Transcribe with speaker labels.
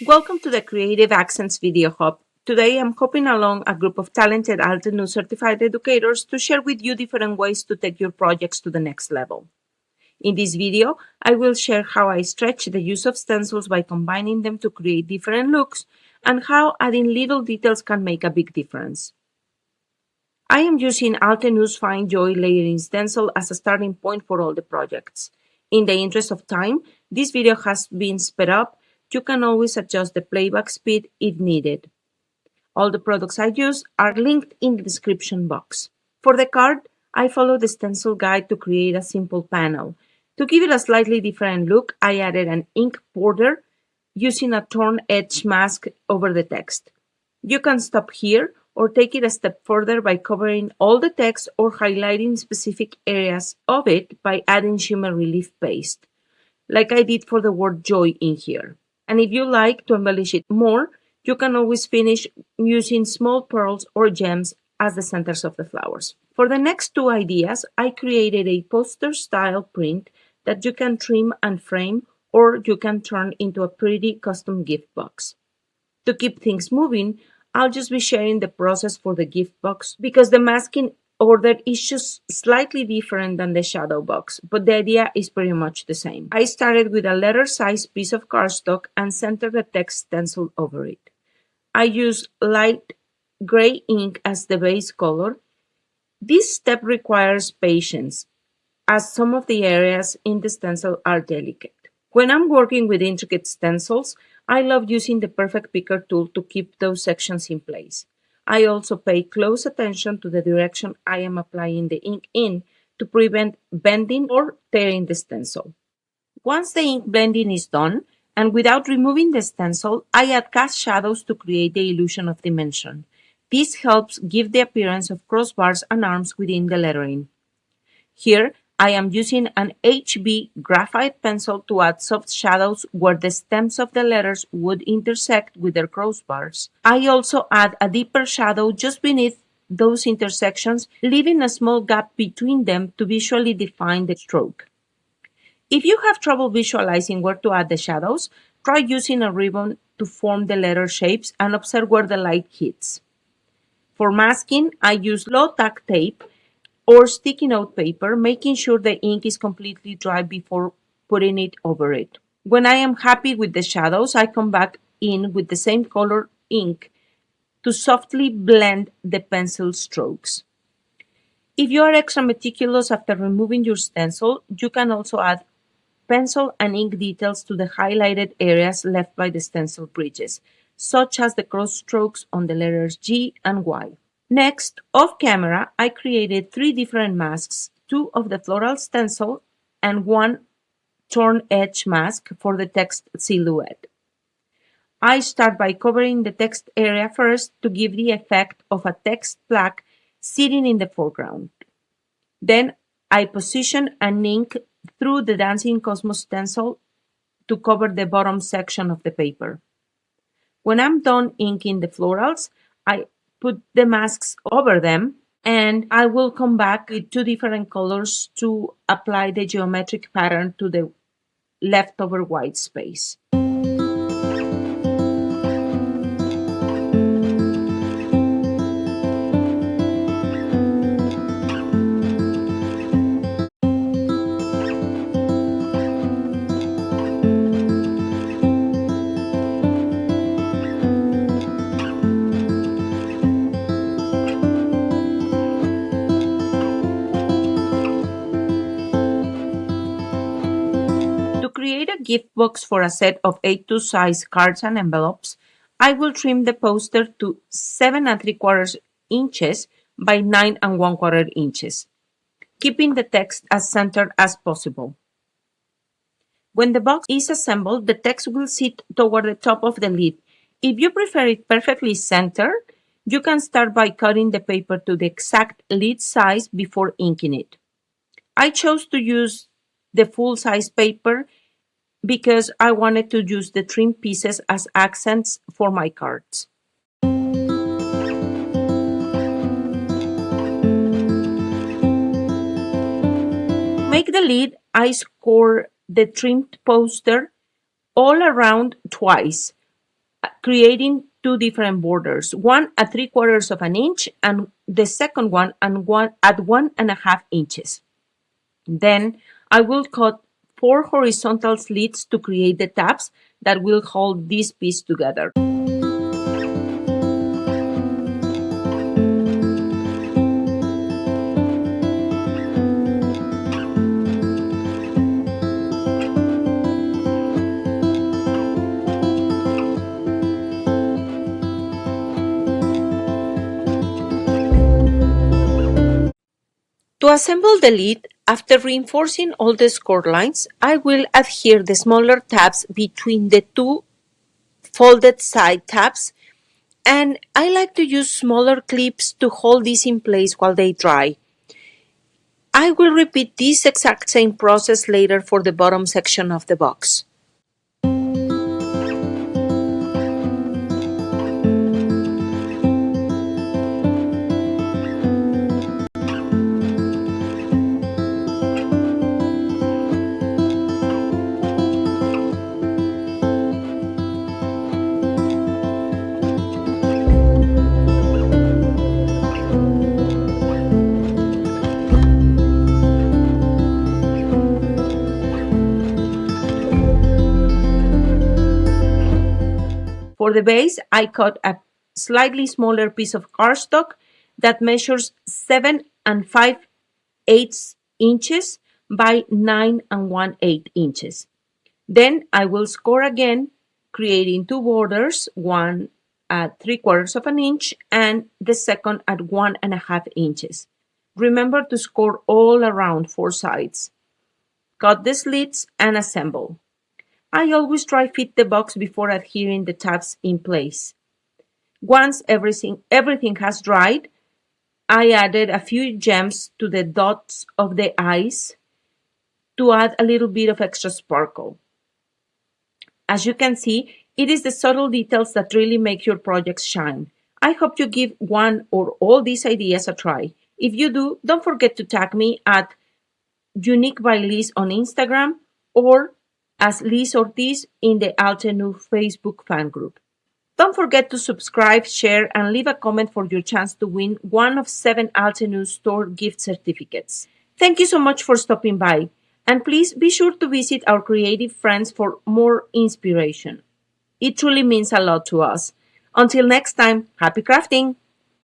Speaker 1: Welcome to the Creative Accents Video Hub. Today I'm hopping along a group of talented Altenew certified educators to share with you different ways to take your projects to the next level. In this video, I will share how I stretch the use of stencils by combining them to create different looks and how adding little details can make a big difference. I am using Altenw's Find Joy layering stencil as a starting point for all the projects. In the interest of time, this video has been sped up. You can always adjust the playback speed if needed. All the products I use are linked in the description box. For the card, I follow the stencil guide to create a simple panel. To give it a slightly different look, I added an ink border using a torn edge mask over the text. You can stop here or take it a step further by covering all the text or highlighting specific areas of it by adding shimmer relief paste, like I did for the word joy in here. And if you like to embellish it more, you can always finish using small pearls or gems as the centers of the flowers. For the next two ideas, I created a poster-style print that you can trim and frame, or you can turn into a pretty custom gift box. To keep things moving, I'll just be sharing the process for the gift box because the masking order is just slightly different than the shadow box, but the idea is pretty much the same. I started with a letter-sized piece of cardstock and centered the text stencil over it. I used light gray ink as the base color. This step requires patience, as some of the areas in the stencil are delicate. When I'm working with intricate stencils, I love using the Perfect Picker tool to keep those sections in place. I also pay close attention to the direction I am applying the ink in to prevent bending or tearing the stencil. Once the ink blending is done, and without removing the stencil, I add cast shadows to create the illusion of dimension. This helps give the appearance of crossbars and arms within the lettering. Here, I am using an HB graphite pencil to add soft shadows where the stems of the letters would intersect with their crossbars. I also add a deeper shadow just beneath those intersections, leaving a small gap between them to visually define the stroke. If you have trouble visualizing where to add the shadows, try using a ribbon to form the letter shapes and observe where the light hits. For masking, I use low-tack tape or sticky note paper, making sure the ink is completely dry before putting it over it. When I am happy with the shadows, I come back in with the same color ink to softly blend the pencil strokes. If you are extra meticulous after removing your stencil, you can also add pencil and ink details to the highlighted areas left by the stencil bridges, such as the cross strokes on the letters G and Y. Next, off camera, I created 3 different masks, 2 of the floral stencil and 1 torn edge mask for the text silhouette. I start by covering the text area first to give the effect of a text plaque sitting in the foreground. Then I position an ink through the Dancing Cosmos stencil to cover the bottom section of the paper. When I'm done inking the florals, I put the masks over them, and I will come back with 2 different colors to apply the geometric pattern to the leftover white space. To create a gift box for a set of 8-2 size cards and envelopes, I will trim the poster to 7 3/4 inches by 9 1/4 inches, keeping the text as centered as possible. When the box is assembled, the text will sit toward the top of the lid. If you prefer it perfectly centered, you can start by cutting the paper to the exact lid size before inking it. I chose to use the full-size paper because I wanted to use the trim pieces as accents for my cards. To make the lid, I score the trimmed poster all around twice, creating two different borders, one at 3/4 of an inch and the second one at 1.5 inches. Then I will cut 4 horizontal slits to create the tabs that will hold this piece together. To assemble the lid, after reinforcing all the score lines, I will adhere the smaller tabs between the two folded side tabs, and I like to use smaller clips to hold these in place while they dry. I will repeat this exact same process later for the bottom section of the box. For the base, I cut a slightly smaller piece of cardstock that measures 7 5/8 inches by 9 1/8 inches. Then I will score again, creating two borders, one at 3/4 of an inch and the second at 1.5 inches. Remember to score all around 4 sides. Cut the slits and assemble. I always try fit the box before adhering the tabs in place. Once everything has dried, I added a few gems to the dots of the eyes to add a little bit of extra sparkle. As you can see, it is the subtle details that really make your projects shine. I hope you give one or all these ideas a try. If you do, don't forget to tag me at Unique by Liz on Instagram or as Liz Ortiz in the Altenew Facebook fan group. Don't forget to subscribe, share, and leave a comment for your chance to win one of 7 Altenew store gift certificates. Thank you so much for stopping by, and please be sure to visit our creative friends for more inspiration. It truly means a lot to us. Until next time, happy crafting!